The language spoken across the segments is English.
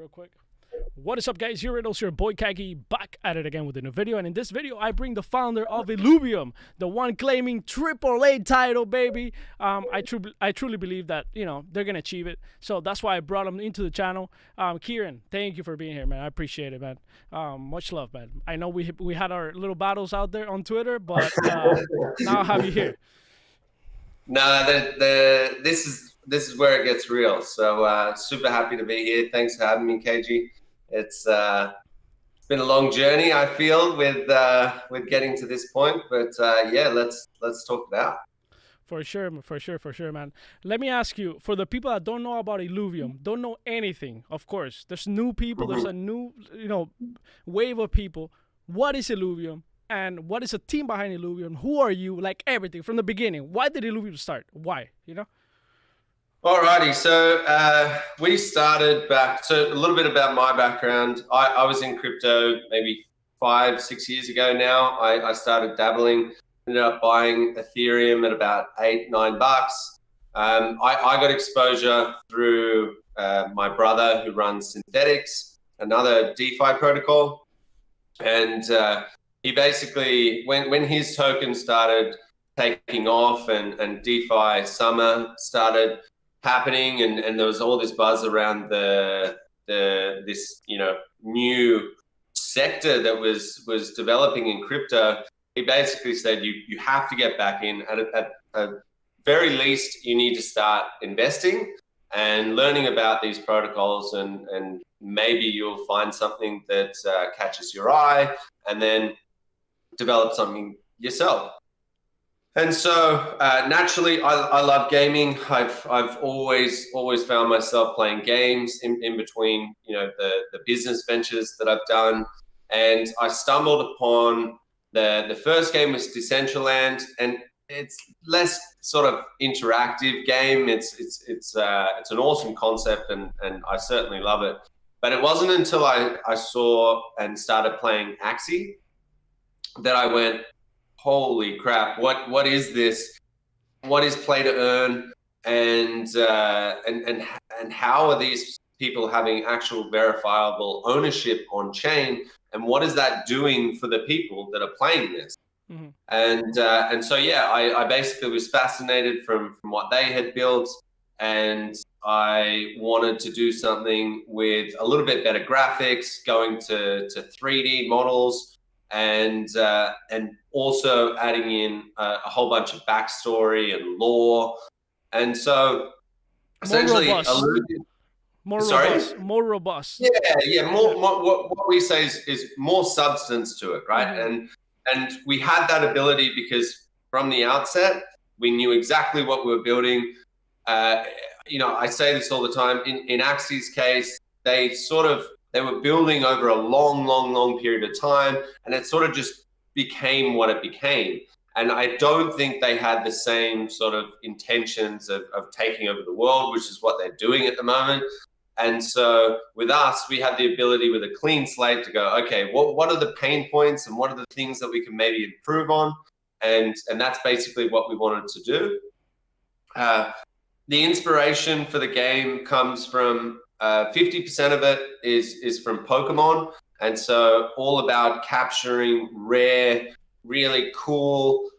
Real quick. What is up, guys? Here it is your boy Kagi back at it again with a new video. And in this video, I bring the founder of Illuvium, the one claiming AAA title, baby. I truly believe that they're gonna achieve it. So that's why I brought him into the channel. Kieran, thank you for being here, man. I appreciate it, man. Much love, man. I know we had our little battles out there on Twitter, but now I have you here. No, this is where it gets real. So super happy to be here. Thanks for having me, KG. It's been a long journey, I feel, with getting to this point. But yeah, let's talk it out. For sure, man. Let me ask you, for the people that don't know about Illuvium, don't know anything, of course, there's new people, there's a new, wave of people. What is Illuvium? And what is the team behind Illuvium? Who are you? Like everything from the beginning. Why did Illuvium start? Why? Alrighty, so we started back. So a little bit about my background. I was in crypto maybe 5-6 years ago now. I started dabbling. Ended up buying Ethereum at about $8-9. I got exposure through my brother who runs Synthetics, another DeFi protocol, and he basically, when his token started taking off and DeFi summer started happening, and there was all this buzz around this new sector that was developing in crypto, he basically said you have to get back in. At very least, you need to start investing and learning about these protocols, and maybe you'll find something that catches your eye, and then develop something yourself. And so naturally, I love gaming. I've always found myself playing games in between the business ventures that I've done, and I stumbled upon the first game was Decentralized, and it's less sort of interactive game. It's an awesome concept, and I certainly love it. But it wasn't until I saw and started playing Axie that I went, holy crap, what is this? What is play to earn? And how are these people having actual verifiable ownership on chain? And what is that doing for the people that are playing this? Mm-hmm. And so yeah, I basically was fascinated from what they had built, and I wanted to do something with a little bit better graphics, going to 3D models, and also adding in a whole bunch of backstory and lore. And so essentially more robust. Yeah. More what we say is more substance to it, right? Mm-hmm. And we had that ability because from the outset we knew exactly what we were building. I say this all the time. In Axie's case, they were building over a long period of time, and it sort of just became what it became. And I don't think they had the same sort of intentions of taking over the world, which is what they're doing at the moment. And so with us, we had the ability with a clean slate to go, okay, what are the pain points and what are the things that we can maybe improve on? And that's basically what we wanted to do. The inspiration for the game comes from 50% of it is from Pokemon. And so all about capturing rare, really cool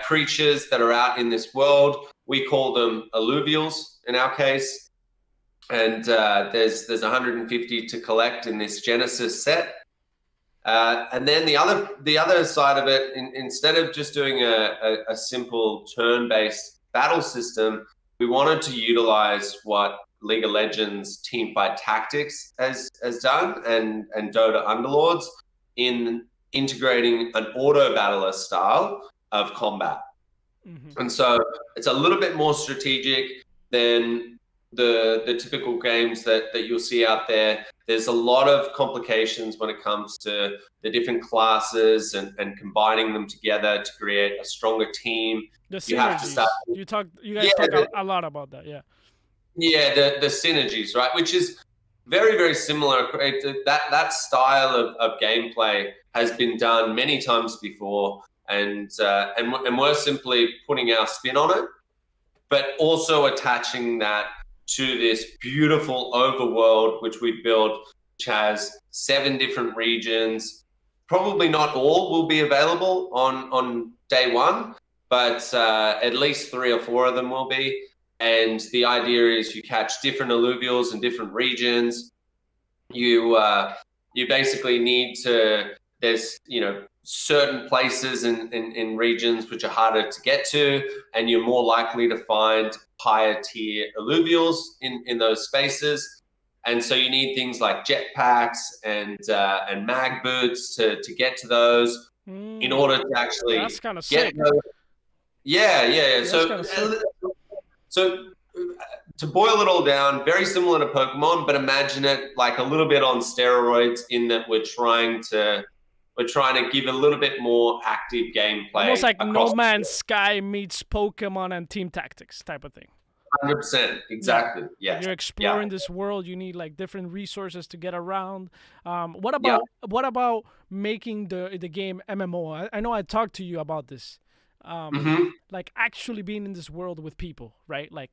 creatures that are out in this world. We call them alluvials in our case. And there's 150 to collect in this Genesis set. And then the other side of it, instead of just doing a simple turn-based battle system, we wanted to utilize what League of Legends Teamfight Tactics has done, and Dota Underlords, in integrating an auto battler style of combat. Mm-hmm. And so it's a little bit more strategic than the typical games that you'll see out there. There's a lot of complications when it comes to the different classes and combining them together to create a stronger team. The synergies. You have to start. You guys talk a lot about that, yeah. Yeah, the synergies, right? Which is very, very similar. That style of gameplay has been done many times before, and we're simply putting our spin on it, but also attaching that to this beautiful overworld which we built, which has 7 different regions. Probably not all will be available on day one, but at least 3 or 4 of them will be. And the idea is you catch different alluvials in different regions. You basically need to, there's certain places in regions which are harder to get to, and you're more likely to find higher tier alluvials in those spaces. And so you need things like jetpacks and mag boots to get to those in order to actually that's kind of get sick. those. Yeah. That's kinda sick. So to boil it all down, very similar to Pokemon, but imagine it like a little bit on steroids in that we're trying to give a little bit more active gameplay. Almost like across No Man's Sky meets Pokemon and Team Tactics type of thing. 100%, exactly. Yeah. Yes. You're exploring this world. You need like different resources to get around. What about making the game MMO? I know I talked to you about this. Like actually being in this world with people, right? Like,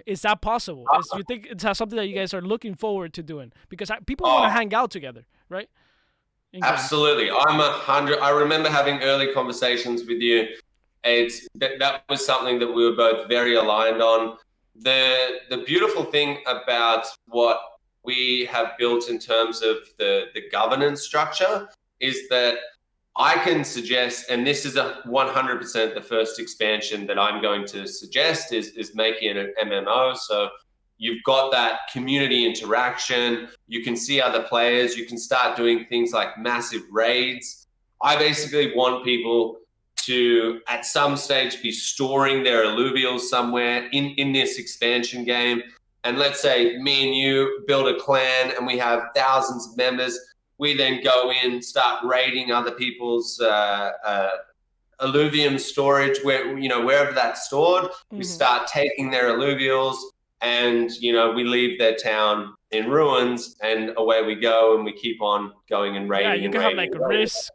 is that possible? Do you think it's something that you guys are looking forward to doing? Because people want to hang out together, right? Absolutely. I remember having early conversations with you. That was something that we were both very aligned on. The beautiful thing about what we have built in terms of the governance structure is that I can suggest, and this is 100% the first expansion that I'm going to suggest is making an MMO. So you've got that community interaction. You can see other players. You can start doing things like massive raids. I basically want people to, at some stage, be storing their alluvials somewhere in this expansion game. And let's say me and you build a clan and we have thousands of members. We then go in, start raiding other people's Illuvium storage, wherever that's stored. We start taking their alluvials, and we leave their town in ruins, and away we go, and we keep on going and raiding. Yeah, you can have like a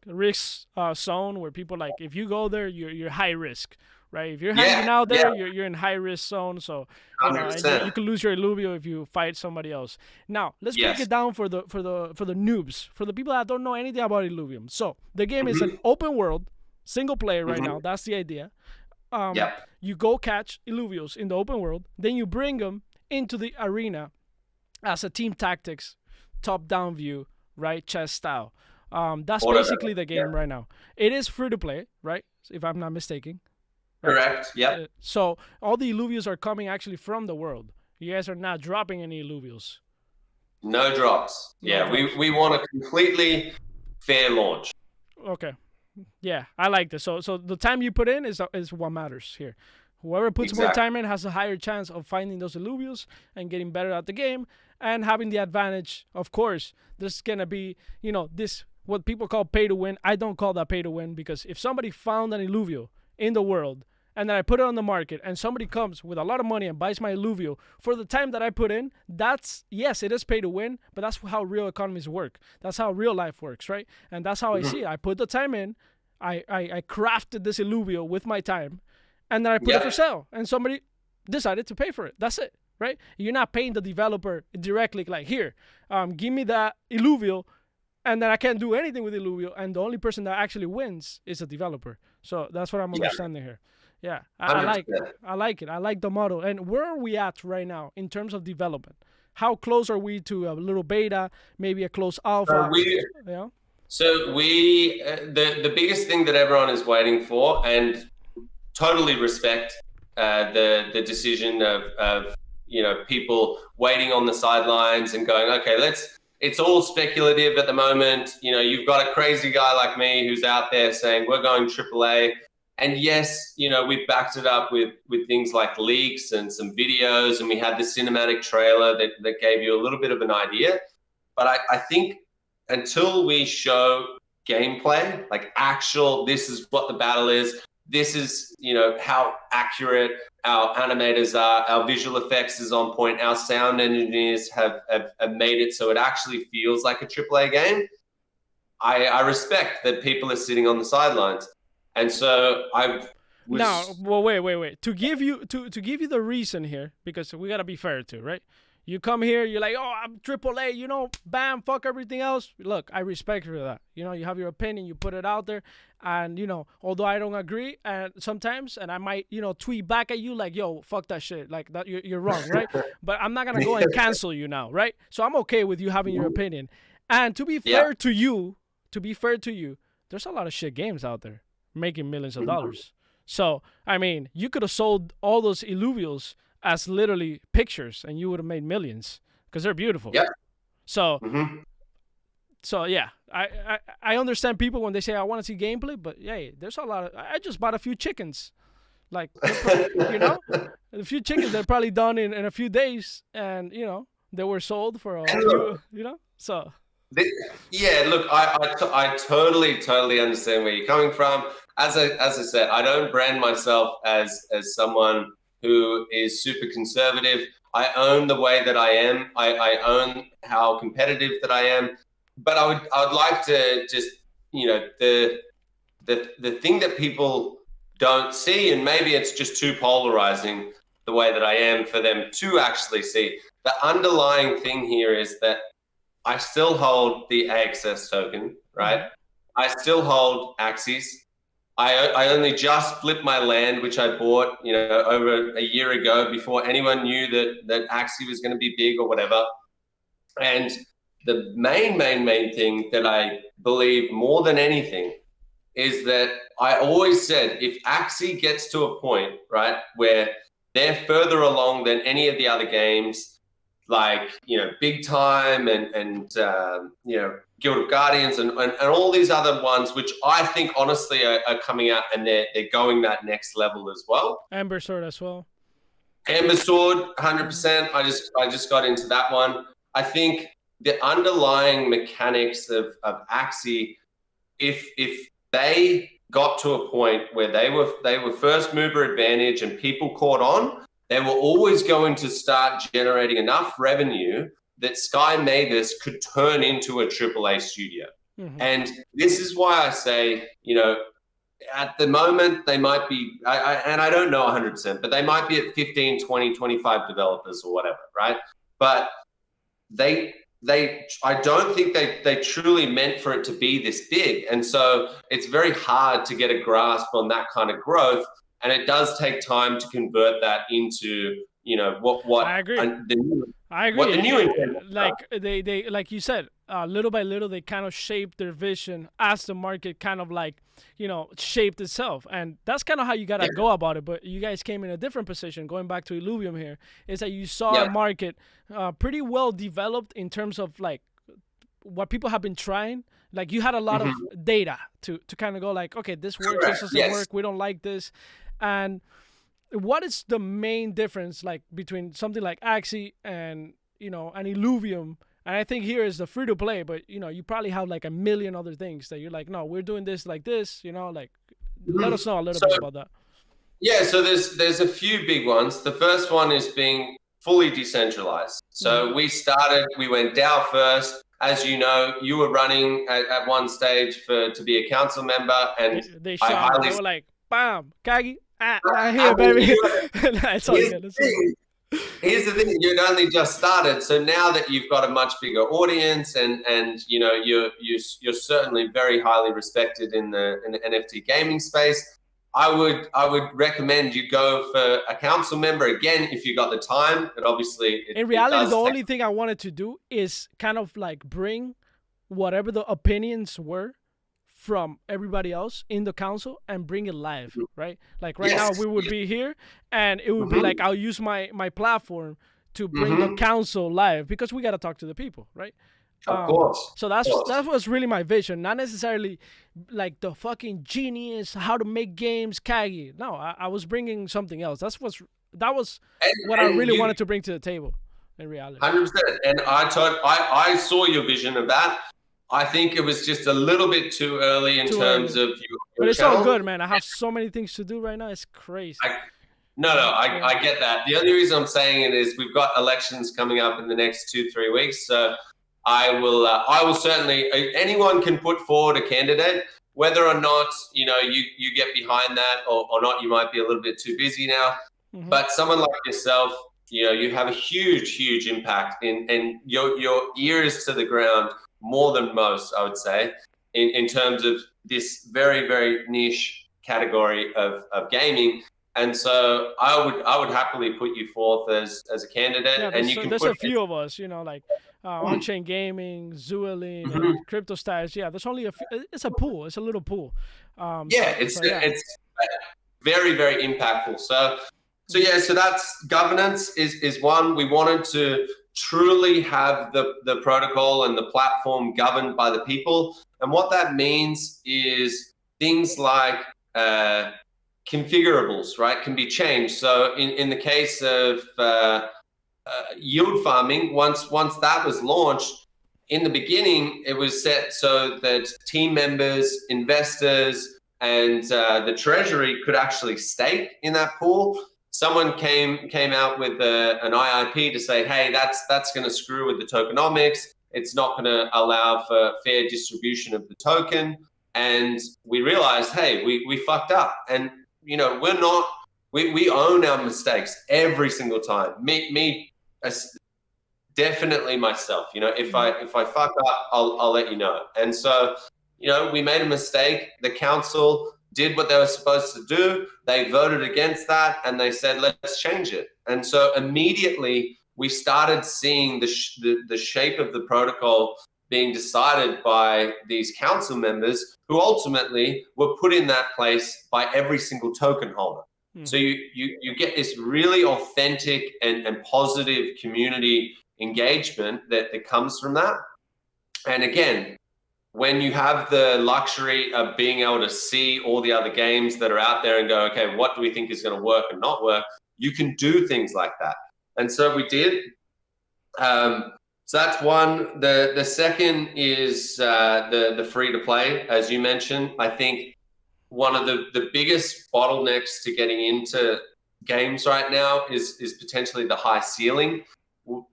risk zone where people, like, if you go there, you're high risk, right? If you're hanging out there, you're in high risk zone. So you could lose your Illuvio if you fight somebody else. Now let's break it down for the noobs, for the people that don't know anything about Illuvium. So the game is an open world, single player right now. That's the idea. You go catch Illuvios in the open world, then you bring them into the arena as a Team Tactics top-down view, right? Chess style. That's basically the game right now. It is free to play, right? If I'm not mistaken. Right? Correct. Yeah. So all the Illuvios are coming actually from the world. You guys are not dropping any Illuvios. No drops. We want a completely fair launch. Okay. Yeah, I like this. So the time you put in is what matters here. Whoever puts more time in has a higher chance of finding those alluvials and getting better at the game and having the advantage. Of course, there's gonna be this what people call pay to win. I don't call that pay to win, because if somebody found an alluvio in the world and then I put it on the market and somebody comes with a lot of money and buys my alluvio for the time that I put in, yes, it is pay to win, but that's how real economies work. That's how real life works, right? And that's how I see it. I put the time in, I crafted this alluvio with my time, and then I put it for sale, and somebody decided to pay for it. That's it, right? You're not paying the developer directly, like, here, give me that illuvio, and then I can't do anything with illuvio, and the only person that actually wins is a developer. So that's what I'm understanding here. Yeah, I like it. I like the model. And where are we at right now in terms of development? How close are we to a little beta, maybe a close alpha? So the biggest thing that everyone is waiting for, and totally respect the decision of people waiting on the sidelines and going, okay, it's all speculative at the moment. You've got a crazy guy like me who's out there saying we're going AAA. And yes, we've backed it up with things like leaks and some videos, and we had the cinematic trailer that gave you a little bit of an idea. But I think until we show gameplay, like actual, this is what the battle is, this is, how accurate our animators are, our visual effects is on point, our sound engineers have made it so it actually feels like a AAA game. I respect that people are sitting on the sidelines. And so Now, well, wait. To give you the reason here, because we gotta be fair too, right? You come here, you're like, oh, I'm AAA, you know, bam, fuck everything else. Look, I respect you for that. You know, you have your opinion, you put it out there, and you know, although I don't agree, and sometimes, and I might, you know, tweet back at you like, yo, fuck that shit, like that, you're wrong, right? But I'm not gonna go and cancel you now, right? So I'm okay with you having your opinion. And to be fair to you, there's a lot of shit games out there making millions of dollars. So I mean, you could have sold all those Illuvials as literally pictures, and you would have made millions because they're beautiful. Yeah. So, so yeah, I understand people when they say I want to see gameplay, but yeah, there's a lot of. I just bought a few chickens, like you know, a few chickens. They're probably done in a few days, and you know, they were sold for a few, you know. So. Yeah, look, I totally understand where you're coming from. As I said, I don't brand myself as someone who is super conservative. I own the way that I am. I own how competitive that I am. But I would like to just, you know, the thing that people don't see, and maybe it's just too polarizing the way that I am for them to actually see. The underlying thing here is that I still hold the AXS token, right? I still hold Axis. I only just flipped my land, which I bought, you know, over a year ago before anyone knew that Axie was going to be big or whatever. And the main thing that I believe more than anything is that I always said if Axie gets to a point, right, where they're further along than any of the other games, like, you know, Big Time and you know, Guild of Guardians and all these other ones, which I think honestly are coming out and they're going that next level as well. Amber Sword as well. Amber Sword, 100%. I just got into that one. I think the underlying mechanics of Axie, if they got to a point where they were first mover advantage and people caught on, they were always going to start generating enough revenue that Sky Mavis could turn into a AAA studio. And this is why I say, you know, at the moment they might be, and I don't know 100%, but they might be at 15, 20, 25 developers or whatever, right? But I don't think they truly meant for it to be this big. And so it's very hard to get a grasp on that kind of growth. And it does take time to convert that into, you know, what I agree. I agree. What the new like they like you said, little by little they kind of shaped their vision as the market kind of like, you know, shaped itself, and that's kind of how you gotta go about it. But you guys came in a different position. Going back to Illuvium here, is that you saw a market pretty well developed in terms of like what people have been trying. Like you had a lot of data to kind of go like, okay, this works, this doesn't work, we don't like this. And what is the main difference like between something like Axie and, you know, an Illuvium? And I think here is the free to play, but you know, you probably have like a million other things that you're like, no, we're doing this like this, you know, like let us know a little bit about that. Yeah, so there's a few big ones. The first one is being fully decentralized. So we went DAO first. As you know, you were running at one stage to be a council member, and they were like, bam, Kagi, here, baby. It's all good. Here's the thing: you'd only just started, so now that you've got a much bigger audience, and you know you're certainly very highly respected in the NFT gaming space. I would recommend you go for a council member again if you got the time. But obviously, in reality, the only thing I wanted to do is kind of like bring whatever the opinions were from everybody else in the council and bring it live, right? Like right now we would be here and it would be like, I'll use my platform to bring the council live because we got to talk to the people, right? Of course. So that was really my vision, not necessarily like the fucking genius, how to make games, Kagi. No, I was bringing something else. That was what I really wanted to bring to the table in reality. 100%. And I saw your vision of that. I think it was just a little bit too early in terms of your But it's channel. all good, man. I have so many things to do right now. It's crazy. I get that. The only reason I'm saying it is we've got elections coming up in the next 2-3 weeks. So I will certainly, anyone can put forward a candidate. whether or not you get behind that or not, you might be a little bit too busy now. But someone like yourself, you have a huge impact and your ear is to the ground more than most, I would say, in terms of this very niche category of gaming. And so I would happily put you forth as a candidate, Yeah, and you can there's put a few of us, like On-Chain Gaming, Zuelin, and Crypto Styles. Yeah, there's only a few. It's a pool. It's a little pool. It's very impactful. So that's governance is one. We wanted to truly have the protocol and the platform governed by the people, and what that means is things like configurables, right, can be changed. So in the case of yield farming, once that was launched, in the beginning it was set so that team members, investors, and the treasury could actually stake in that pool. Someone came out with an IIP to say, hey, that's going to screw with the tokenomics. It's not going to allow for fair distribution of the token. And we realized, hey, we fucked up. And we're not. We own our mistakes every single time. Me, definitely myself. If I fuck up, I'll let you know. And so, we made a mistake. The council did what they were supposed to do. They voted against that, and they said, let's change it. And so immediately we started seeing the shape of the protocol being decided by these council members, who ultimately were put in that place by every single token holder. So you get this really authentic and positive community engagement that comes from that. And again, when you have the luxury of being able to see all the other games that are out there and go, okay, what do we think is going to work and not work? You can do things like that. And so we did. So that's one. The second is the free to play, as you mentioned. I think one of the biggest bottlenecks to getting into games right now is potentially the high ceiling.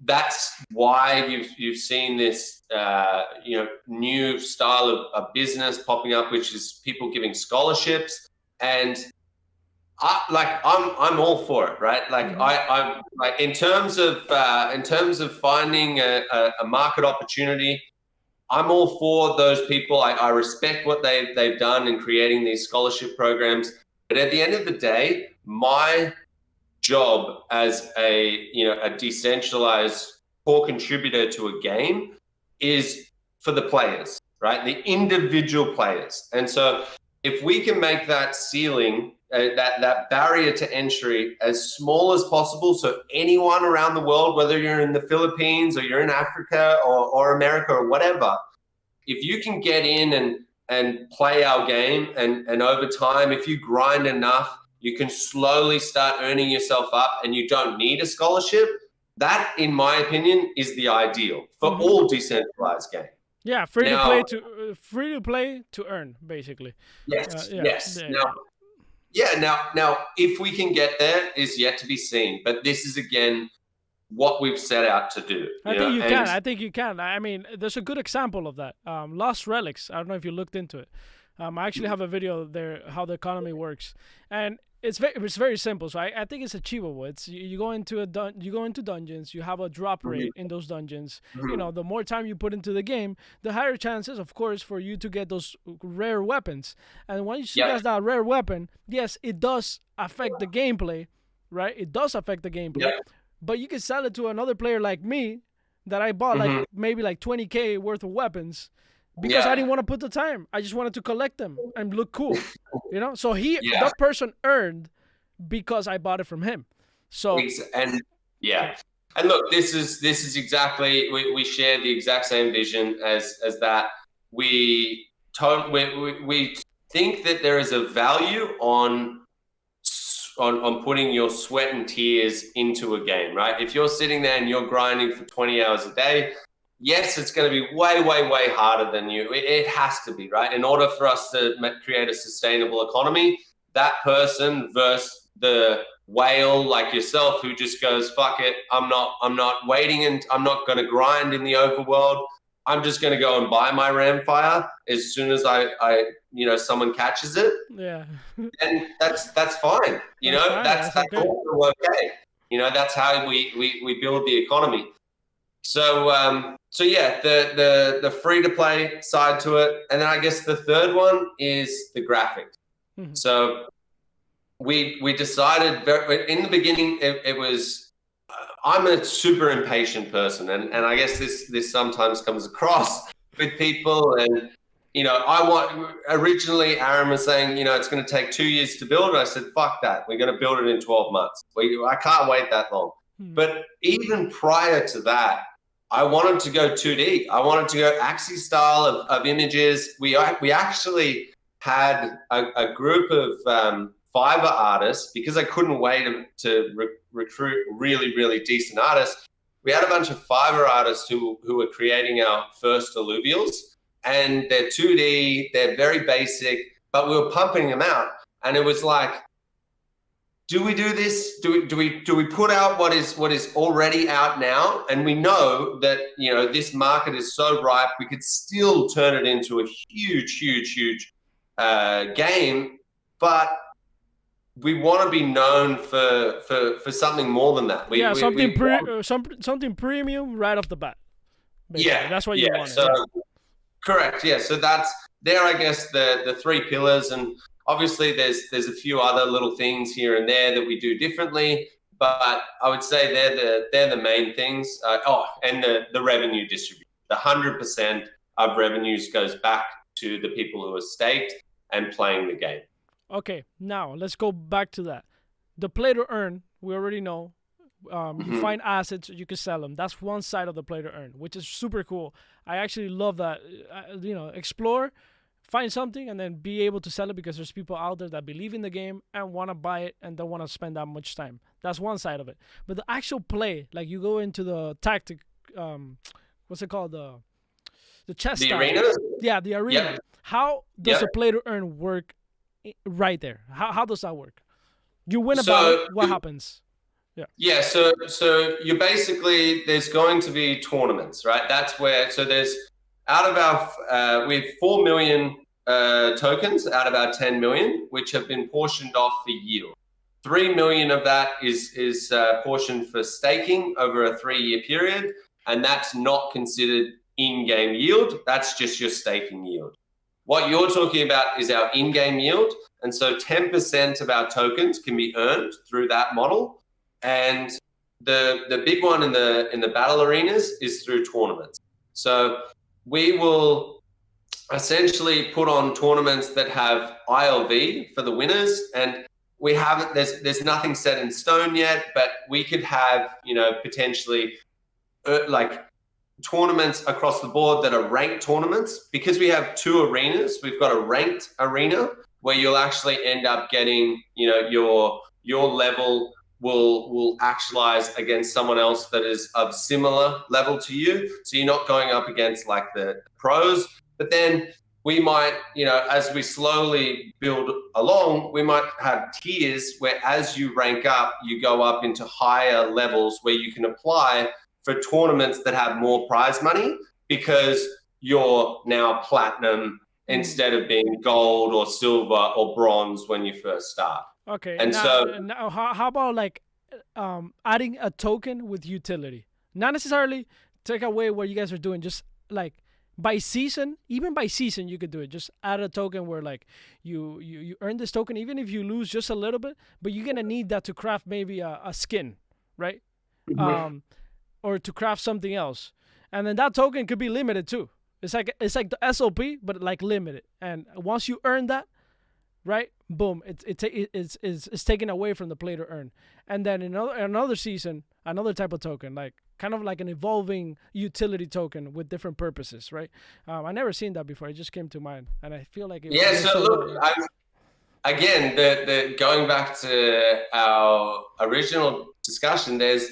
That's why you've seen this new style of business popping up, which is people giving scholarships. And I'm all for it, right? Like I'm like in terms of finding a market opportunity, I'm all for those people. I respect what they've done in creating these scholarship programs. But at the end of the day, my job as a decentralized core contributor to a game is for the players, right? The individual players. And so if we can make that ceiling, that barrier to entry as small as possible, so anyone around the world, whether you're in the Philippines or you're in Africa or America or whatever, if you can get in and play our game, and over time, if you grind enough, you can slowly start earning yourself up and you don't need a scholarship. That, in my opinion, is the ideal for all decentralized games. Yeah, free to play to earn, basically. Yes. Now, if we can get there is yet to be seen. But this is, again, what we've set out to do. I think you can. I mean, there's a good example of that. Lost Relics. I don't know if you looked into it. I actually have a video there how the economy works, and it's very simple. So I think it's achievable. It's you go into dungeons. You have a drop rate in those dungeons. The more time you put into the game, the higher chances, of course, for you to get those rare weapons. And once you get that rare weapon, yes, it does affect the gameplay, right? It does affect the gameplay, but you can sell it to another player like me that I bought maybe like 20K worth of weapons. Because I didn't want to put the time. I just wanted to collect them and look cool. So that person earned because I bought it from him. So and look, this is exactly we share the exact same vision as that. We think that there is a value on putting your sweat and tears into a game, right? If you're sitting there and you're grinding for 20 hours a day, yes, it's going to be way harder than you. It has to be, right? In order for us to create a sustainable economy, that person versus the whale like yourself who just goes, fuck it, I'm not waiting and I'm not going to grind in the overworld. I'm just going to go and buy my Ramfire as soon as someone catches it. Yeah. And that's fine. That's fine. That's Okay. also okay. That's how we build the economy. So yeah, the free to play side to it, and then I guess the third one is the graphics. Mhm. So we decided in the beginning it was. I'm a super impatient person, and I guess this sometimes comes across with people. And originally Aaron was saying, it's going to take 2 years to build. And I said, fuck that. We're going to build it in 12 months. I can't wait that long. Mhm. But even prior to that, I wanted to go 2D. I wanted to go Axie style of images. We actually had a group of Fiverr artists, because I couldn't wait to recruit really, really decent artists. We had a bunch of Fiverr artists who were creating our first Illuvials, and they're 2D, they're very basic, but we were pumping them out. And it was like, do we do this? Do we put out what is already out now? And we know that this market is so ripe, we could still turn it into a huge game, but we want to be known for something more than that. Something premium right off the bat. Basically. Yeah, that's what you want. So correct. Yeah, so that's there. I guess the three pillars, and obviously there's a few other little things here and there that we do differently, but I would say they're the main things. And the revenue distribution. The 100% of revenues goes back to the people who are staked and playing the game. Okay, now let's go back to that. The play to earn, we already know. You find assets, you can sell them. That's one side of the play to earn, which is super cool. I actually love that. Explore, find something, and then be able to sell it, because there's people out there that believe in the game and want to buy it and don't want to spend that much time. That's one side of it. But the actual play, like you go into the tactic, what's it called? The chess The style. arena? Yeah, the arena. Yep. How does Yep. a play to earn work right there? How does that work? You win a battle, what happens? Yeah, so you basically, there's going to be tournaments, right? That's where, so there's out of our we have 4 million tokens out of our 10 million, which have been portioned off for yield. 3 million of that is portioned for staking over a 3-year period, and that's not considered in-game yield. That's just your staking yield. What you're talking about is our in-game yield, and so 10% of our tokens can be earned through that model. And the big one in the battle arenas is through tournaments. So we will essentially put on tournaments that have ILV for the winners, and we haven't. There's nothing set in stone yet, but we could have potentially like tournaments across the board that are ranked tournaments, because we have 2 arenas. We've got a ranked arena where you'll actually end up getting your level will actualize against someone else that is of similar level to you. So you're not going up against like the pros, but then we might, as we slowly build along, we might have tiers where as you rank up, you go up into higher levels where you can apply for tournaments that have more prize money, because you're now platinum instead of being gold or silver or bronze when you first start. Okay, and now how about like adding a token with utility? Not necessarily take away what you guys are doing, just like by season, even by season you could do it. Just add a token where like you earn this token, even if you lose just a little bit, but you're gonna need that to craft maybe a skin, right? Or to craft something else, and then that token could be limited too. It's like the SOP, but like limited. And once you earn that, right, boom, it's taken away from the play to earn. And then another season, another type of token, like kind of like an evolving utility token with different purposes, right? I never seen that before. It just came to mind, and I feel like so look, again, the going back to our original discussion, there's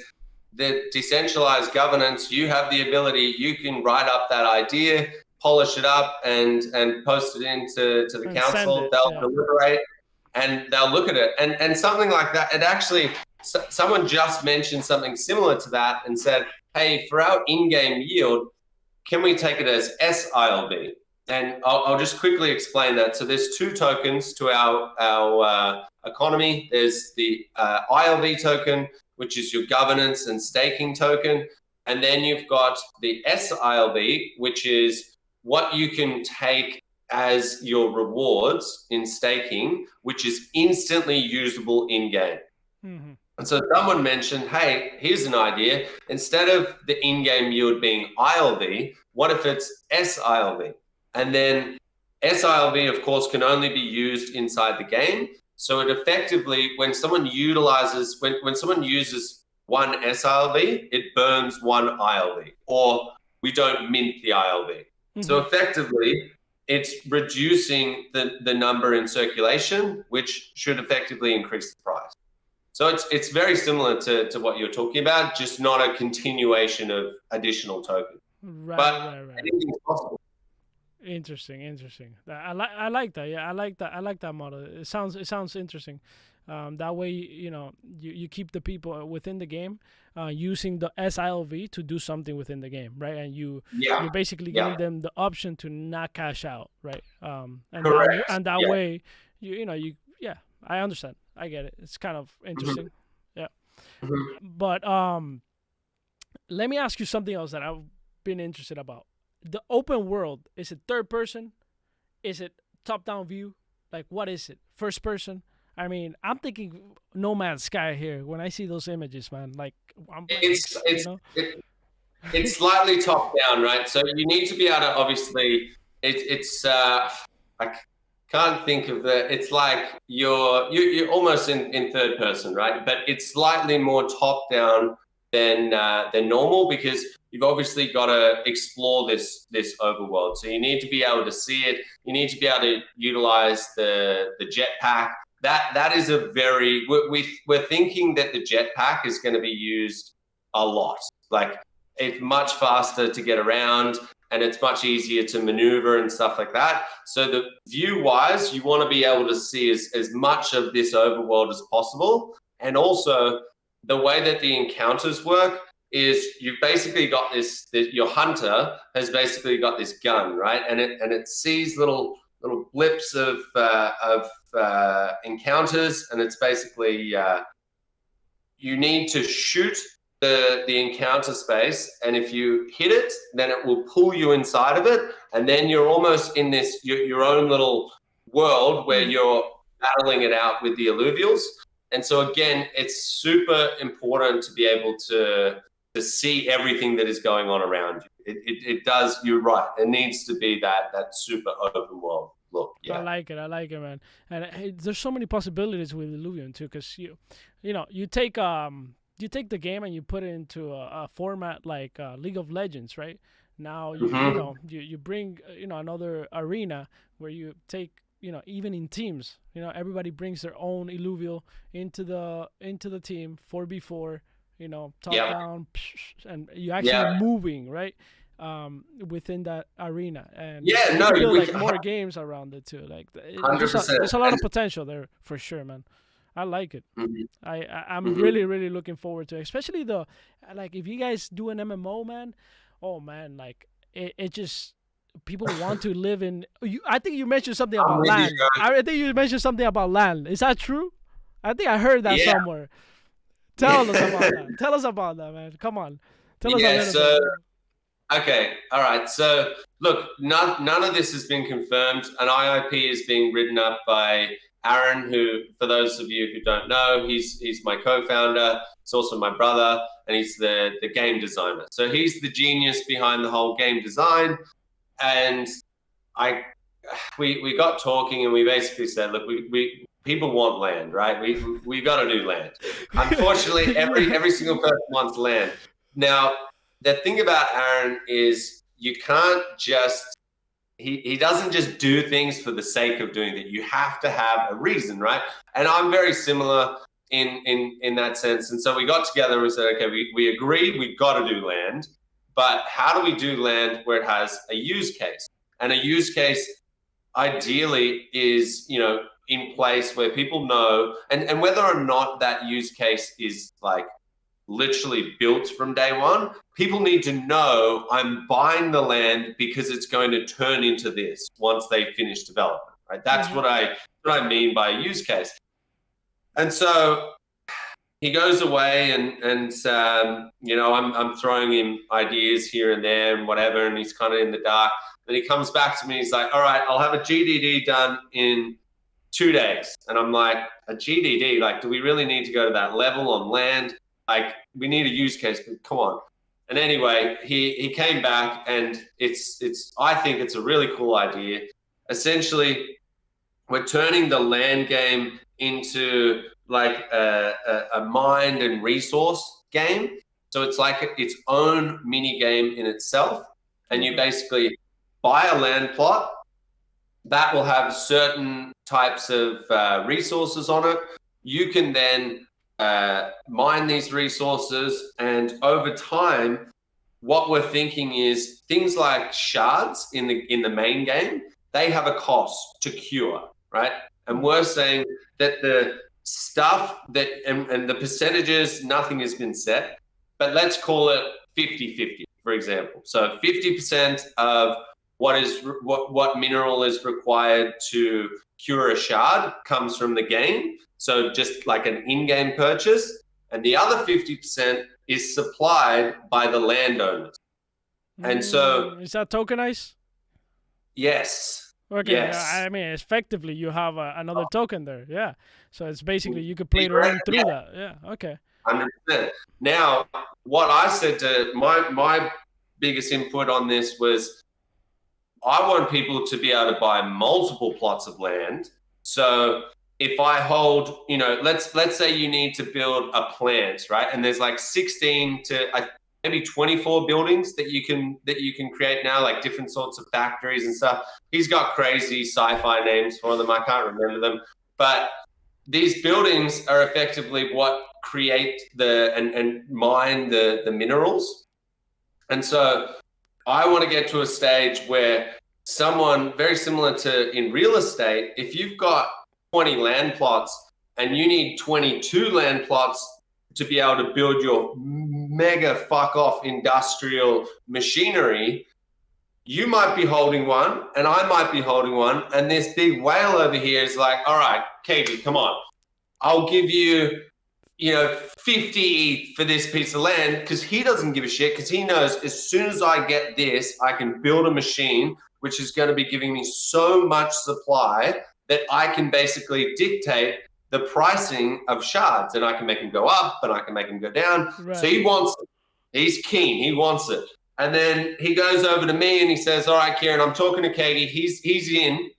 the decentralized governance. You have the ability, you can write up that idea, polish it up, and post it into the council. They'll deliberate and they'll look at it. And something like that, it actually, someone just mentioned something similar to that and said, hey, for our in-game yield, can we take it as SILV? And I'll just quickly explain that. So there's two tokens to our economy. There's the ILV token, which is your governance and staking token. And then you've got the SILV, which is what you can take as your rewards in staking, which is instantly usable in-game. Mm-hmm. And so someone mentioned, hey, here's an idea. Instead of the in-game yield being ILV, what if it's SILV? And then SILV, of course, can only be used inside the game. So it effectively, when someone utilizes, when someone uses one SILV, it burns one ILV, or we don't mint the ILV. Mm-hmm. So effectively, it's reducing the number in circulation, which should effectively increase the price. So it's very similar to what you're talking about, just not a continuation of additional tokens. Right. Anything's possible. Interesting. I like that. Yeah, I like that model. It sounds interesting. That way, you keep the people within the game using the SILV to do something within the game, right? And you're basically giving them the option to not cash out, right? Correct. That way, I understand. I get it. It's kind of interesting. Mm-hmm. Yeah. Mm-hmm. But let me ask you something else that I've been interested about. The open world, is it third person? Is it top-down view? Like, what is it? First person? I mean, I'm thinking No Man's Sky here when I see those images, man. Like, it's slightly top-down, right? So you need to be able to obviously. I can't think of it's like you're almost in third person, right? But it's slightly more top-down than normal, because you've obviously got to explore this overworld. So you need to be able to see it. You need to be able to utilize the jetpack. That is we're thinking that the jetpack is going to be used a lot. Like, it's much faster to get around, and it's much easier to maneuver and stuff like that. So the view-wise, you want to be able to see as much of this overworld as possible. And also, the way that the encounters work is you've basically got your hunter has basically got this gun, right? And it sees little blips of encounters, and it's basically you need to shoot the encounter space, and if you hit it, then it will pull you inside of it, and then you're almost in this your own little world where you're battling it out with the alluvials. And so again, it's super important to be able to see everything that is going on around you. It does. You're right. It needs to be that super open world look. Yeah. I like it, man. And there's so many possibilities with Illuvium too, because you take the game and you put it into a format like League of Legends, right? Now you bring another arena where you take even in teams, everybody brings their own Illuvial into the team 4v4, top down, and you actually moving right within that arena, and you build like more games around it too. Like there's a lot of potential there for sure, man. I like it. Mm-hmm. I'm really, really looking forward to it. Especially if you guys do an MMO, man. Oh man, like it just people want to live in. I think you mentioned something about land. I think you mentioned something about land. Is that true? I think I heard that somewhere. Tell us about that. Tell us about that, man. Come on. Tell us a little bit. Okay, all right. So look, none of this has been confirmed. An IIP is being written up by Aaron, who, for those of you who don't know, he's my co-founder. He's also my brother, and he's the game designer. So he's the genius behind the whole game design. And we got talking, and we basically said, look, we people want land, right? We got to do land. Unfortunately, every single person wants land. Now, the thing about Aaron is you can't just. He doesn't just do things for the sake of doing it. You have to have a reason, right? And I'm very similar in that sense. And so we got together and we said, okay, we agree we've got to do land, but how do we do land where it has a use case? And a use case ideally is, in place where people know, and whether or not that use case is like literally built from day one. People need to know I'm buying the land because it's going to turn into this once they finish development, right? That's what I mean by a use case. And so he goes away and I'm throwing him ideas here and there and whatever, and he's kind of in the dark. Then he comes back to me, he's like, all right, I'll have a GDD done in 2 days. And I'm like, a GDD? Like, do we really need to go to that level on land? Like, we need a use case, but come on. And anyway, he came back, and I think it's a really cool idea. Essentially, we're turning the land game into like a mind and resource game. So it's like its own mini game in itself. And you basically buy a land plot that will have certain types of resources on it. You can then mine these resources, and over time, what we're thinking is things like shards in the main game, they have a cost to cure, right? And we're saying that the stuff that and the percentages, nothing has been set, but let's call it 50-50, for example. So 50% of what mineral is required to cure a shard comes from the game. So just like an in-game purchase, and the other 50% is supplied by the landowners. And so is that tokenized? Yes. Okay, yes. I mean, effectively, you have another token there. Yeah. So it's basically you could play around through that. Yeah. Okay. 100%. Now, what I said to my biggest input on this was, I want people to be able to buy multiple plots of land. So if I hold, let's say you need to build a plant, right? And there's like 16 to maybe 24 buildings that you can create now, like different sorts of factories and stuff. He's got crazy sci-fi names for them. I can't remember them, but these buildings are effectively what create and mine the minerals. And so I want to get to a stage where someone, very similar to in real estate, if you've got 20 land plots and you need 22 land plots to be able to build your mega fuck off industrial machinery, you might be holding one and I might be holding one. And this big whale over here is like, all right, Katie, come on. I'll give you, 50 ETH for this piece of land, because he doesn't give a shit, because he knows as soon as I get this, I can build a machine which is going to be giving me so much supply that I can basically dictate the pricing of shards, and I can make them go up and I can make them go down. Right. So he wants it. He's keen. He wants it. And then he goes over to me and he says, all right, Kieran, I'm talking to Katie. He's in.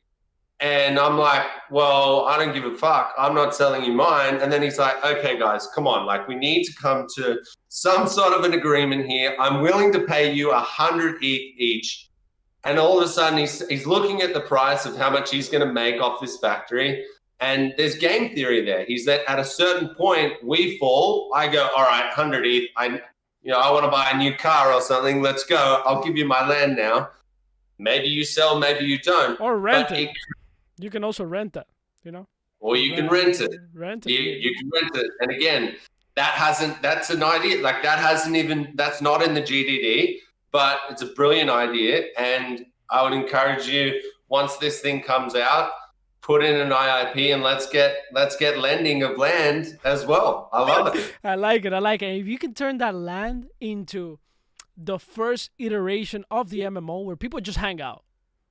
And I'm like, well, I don't give a fuck. I'm not selling you mine. And then he's like, okay, guys, come on. Like, we need to come to some sort of an agreement here. I'm willing to pay you 100 ETH each. And all of a sudden, he's looking at the price of how much he's going to make off this factory. And there's game theory there. He's that at a certain point, we fall. I go, all right, 100 ETH. I want to buy a new car or something. Let's go. I'll give you my land now. Maybe you sell, maybe you don't. Or rent it. You can also rent that, Or you can rent it. You can rent it. And again, that's an idea. Like that's not in the GDD, but it's a brilliant idea. And I would encourage you, once this thing comes out, put in an IIP and let's get lending of land as well. I love it. I like it. If you can turn that land into the first iteration of the MMO where people just hang out.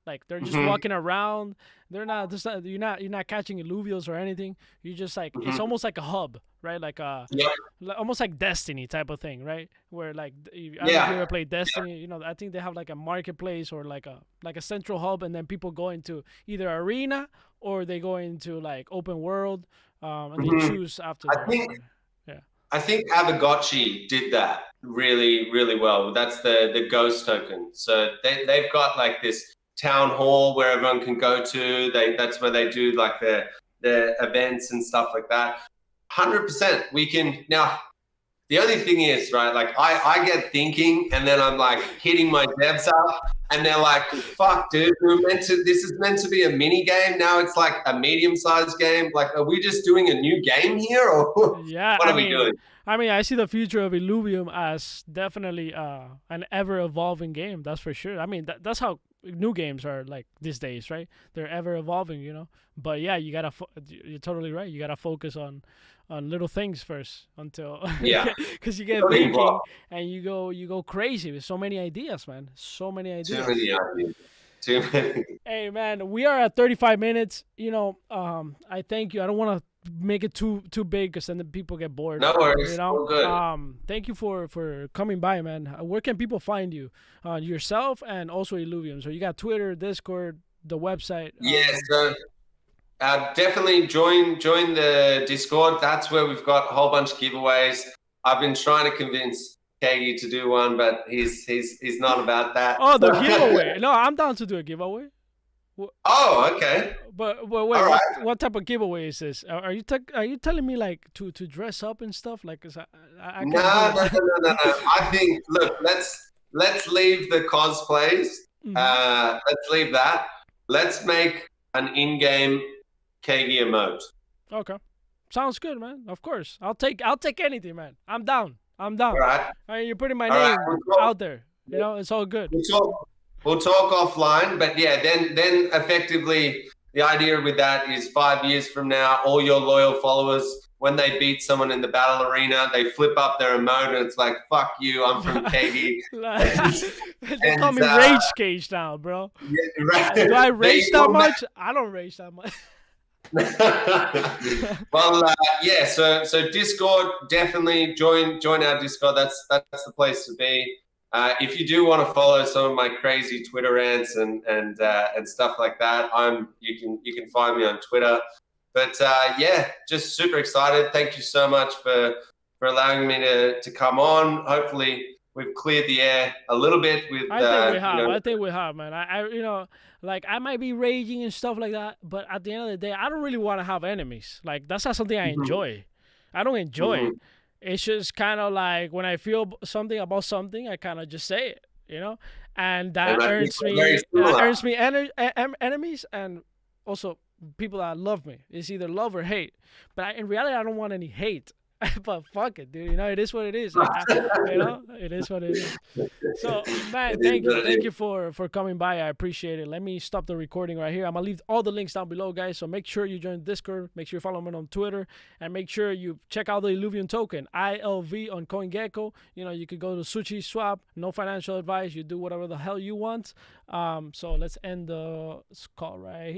Like they're just walking around. You're not catching illuvials or anything. You just like it's almost like a hub, right? Like almost like Destiny type of thing, right? Where like I don't know if you ever played Destiny. I think they have like a marketplace or like a central hub, and then people go into either arena or they go into like open world, and they choose after. I think Avagotchi did that really, really well. That's the ghost token. So they've got like this town hall where everyone can go to. That's where they do like the events and stuff like that. 100%. We can now. The only thing is, right? Like I get thinking, and then I'm like hitting my devs up. and they're like, "Fuck, dude, this is meant to be a mini game. Now it's like a medium-sized game. Like, are we just doing a new game here, or Yeah, what are we doing?" I see the future of Illuvium as definitely an ever evolving game. That's for sure. I mean, that's how new games are like these days, right? They're ever evolving, you know. But yeah, you're totally right. You gotta focus on little things first until Yeah, because you get building thinking block. and you go crazy with so many ideas, man. So many Too ideas. many ideas. Too many. Hey man, we are at 35 minutes. You know, I thank you. I don't want to make it too big because then the people get bored. No You worries. know, All good. thank you for coming by, man. Where can people find you? Yourself and also Illuvium. So you got Twitter, Discord, the website. Yeah. So definitely join the Discord. That's where we've got a whole bunch of giveaways. I've been trying to convince Kagi to do one, but he's not about that. Oh, the giveaway. No, I'm down to do a giveaway. Oh, okay. But wait, All right. what type of giveaway is this? Are you telling me like to dress up and stuff? Like, 'cause I can't No, do no, it. no, no, no, no. I think look, let's leave the cosplays. Let's leave that. Let's make an in-game Kagi emote. Okay, sounds good, man. Of course, I'll take anything, man. I'm down. I'm down. All right. I mean, you're putting my All right. name out there. You know, it's all good. We'll talk offline, but yeah, then effectively the idea with that is 5 years from now, all your loyal followers, when they beat someone in the battle arena, they flip up their emote and it's like, "Fuck you, I'm from Kagi." They call me Rage Cage now, bro. Yeah, right. Do I rage that much? I don't rage that much. Well, yeah. So Discord, definitely join our Discord. That's the place to be. If you do want to follow some of my crazy Twitter rants and stuff like that, you can find me on Twitter. But yeah, just super excited. Thank you so much for allowing me to come on. Hopefully, we've cleared the air a little bit with. I think we have. I think we have, man. You know, like I might be raging and stuff like that, but at the end of the day, I don't really want to have enemies. Like that's not something I enjoy. I don't enjoy it. It's just kind of like when I feel something about something, I kind of just say it, you know, and that earns me enemies and also people that love me. It's either love or hate, but in reality, I don't want any hate. But fuck it, dude. You know, it is what it is. You know, it is what it is. So, man, thank you for coming by. I appreciate it. Let me stop the recording right here. I'm gonna leave all the links down below, guys. So make sure you join Discord. Make sure you follow me on Twitter, and make sure you check out the Illuvium token ILV on CoinGecko. You know, you could go to Sushi Swap. No financial advice. You do whatever the hell you want. So let's end the call right here.